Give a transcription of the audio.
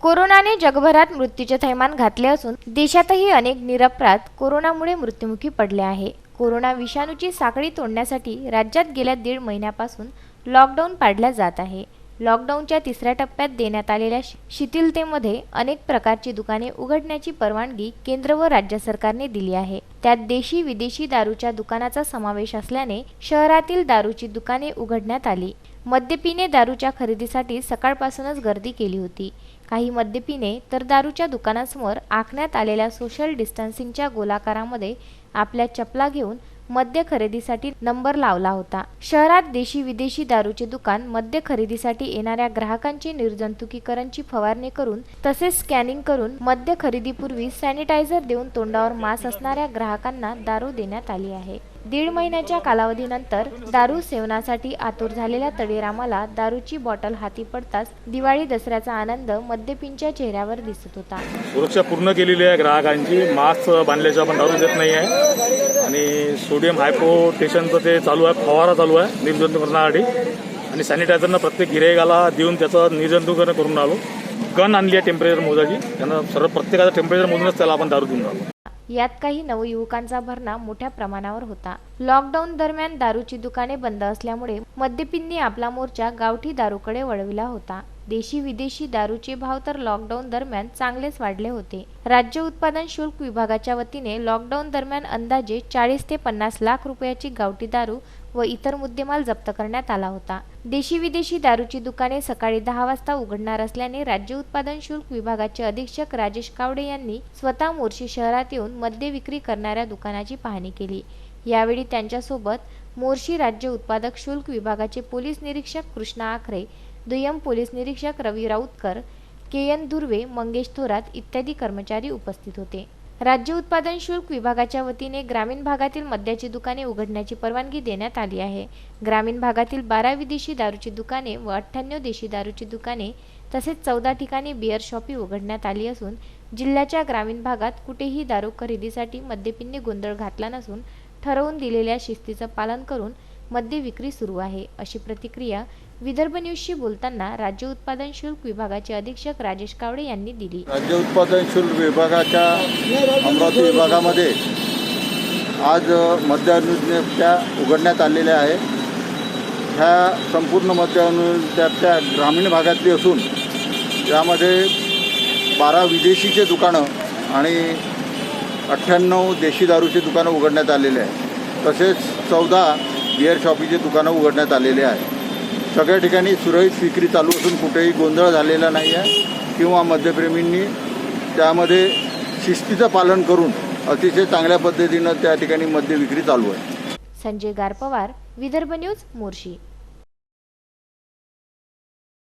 कोरोनाने जगभरात मृत्यूचे थैमान घातले असून देशातही अनेक निरपराध कोरोनामुळे मृत्युमुखी पडले आहे। कोरोना विषाणूची साखळी तोडण्यासाठी राज्यात गेल्या 1.5 महिन्यापासून लॉकडाऊन पाडला जात आहे। लॉकडाऊनच्या तिसऱ्या टप्प्यात देण्यात आलेल्या शिथिलतेमध्ये अनेक प्रकारची दुकाने उघडण्याची परवानगी केंद्र व राज्य सरकारने दिली आहे। त्यात देशी विदेशी दारूच्या दुकानाचा समावेश असल्याने शहरातील दारूची दुकाने उघडण्यात आली। मद्यपीने दारूच्या खरेदीसाठी सकाळपासूनच गर्दी केली होती। काही मद्यपीने तर दारूच्या दुकानासमोर आखण्यात आलेल्या सोशल डिस्टन्सिंगच्या गोलाकारामध्ये आपल्या चपला घेऊन मद्य खरेदीसाठी नंबर लावला होता। शहरात देशी विदेशी दारूचे दुकान मद्य खरेदीसाठी येणाऱ्या ग्राहकांची निर्जंतुकीकरणची फवारणी करून तसेच स्कॅनिंग करून मद्य खरेदीपूर्वी सॅनिटायझर देऊन तोंडावर मास्क असणाऱ्या ग्राहकांना दारू देण्यात आली आहे। 1.5 महिन्याच्या कालावधीनंतर दारू सेवनासाठी आतुर झालेल्या तळीरामाला दारूची बॉटल हाती पडताच दिवाळी दसऱ्याचा आनंद मद्यपींच्या चेहऱ्यावर दिसत होता। सुरक्षा पूर्ण केलेली आहे ग्राहकांची, मास्क बांधल्याशिवाय आपण दारू देत नाही आहे आणि सोडियम हायपोटेशनचं ते चालू आहे, फवारा चालू आहे निर्जंतुकीकरणासाठी आणि सॅनिटायझरनं प्रत्येक गिऱ्हाईकाला देऊन त्याचं निर्जंतुकीकरण करून आलो। गन आणली आहे टेम्परेचर मोजायची, त्यांना सर्व प्रत्येकाचं टेम्परेचर मोजूनच त्याला आपण दारू देऊन आलो। यात काही नवयुवकांचा भरणा मोठ्या प्रमाणावर होता। लॉकडाऊन दरम्यान दारूची दुकाने बंद असल्यामुळे मद्यपींनी आपला मोर्चा गावठी दारूकडे वळविला होता। देशी विदेशी दारूचे भाव तर लॉकडाऊन दरम्यान चांगलेच वाढले होते। राज्य उत्पादन शुल्क विभागाच्या वतीने लॉकडाऊन दरम्यान अंदाजे 40 ते 50 लाख रुपयाची गावठी दारू व इतर मुद्देमाल जप्त करण्यात आला होता। देशी विदेशी दारूची दुकाने सकाळी 10 वाजता उघडणार असल्याने राज्य उत्पादन शुल्क विभागाचे अधीक्षक राजेश कावडे यांनी स्वतः मोर्शी शहरात येऊन मद्य विक्री करणाऱ्या दुकानाची पाहणी केली। यावेळी त्यांच्यासोबत मोर्शी राज्य उत्पादक शुल्क विभागाचे पोलीस निरीक्षक कृष्णा आखरे, दुय्यम पोलीस निरीक्षक रवी राऊतकर, के.एन. धुर्वे, मंगेश थोरात इत्यादी कर्मचारी उपस्थित होते। राज्य उत्पादन शुल्क विभागाच्या वतीने ग्रामीण भागातील मद्याची दुकाने उघडण्याची परवानगी देण्यात आली आहे। ग्रामीण भागातील 12 विदेशी दारूची दुकाने व 98 देशी दारूची दुकाने तसेच 14 ठिकाणी बिअर शॉपी उघडण्यात आली असून जिल्ह्याच्या ग्रामीण भागात कुठेही दारू खरेदीसाठी मद्यपींनी गोंधळ घातला नसून ठरवून दिलेल्या शिस्तीचं पालन करून मद्य विक्री सुरू आहे, अशी प्रतिक्रिया विदर्भ न्यूजशी बोलताना राज्य उत्पादन शुल्क विभागाचे अधीक्षक राजेश कावडे यांनी दिली। राज्य उत्पादन शुल्क विभागाच्या अमरावती विभागामध्ये आज मद्य अनुज्ञप्त्या उघडण्यात आलेल्या आहे। ह्या संपूर्ण मद्य अनुज्ञप्त्या ग्रामीण भागातली असून यामध्ये 12 विदेशीचे दुकानं आणि 98 देशी दारूची दुकानं उघडण्यात आलेले आहे। तसेच 14 बिअर शॉपीचे दुकानं उघडण्यात आलेले आहे। सगळ्या ठिकाणी सुरळीत विक्री चालू असून कुठेही गोंधळ झालेला नाही आहे किंवा मद्यप्रेमींनी त्यामध्ये शिस्तीचं पालन करून अतिशय चांगल्या पद्धतीनं त्या ठिकाणी मद्य विक्री चालू आहे। संजय गारपवार, विदर्भ न्यूज, मोर्शी।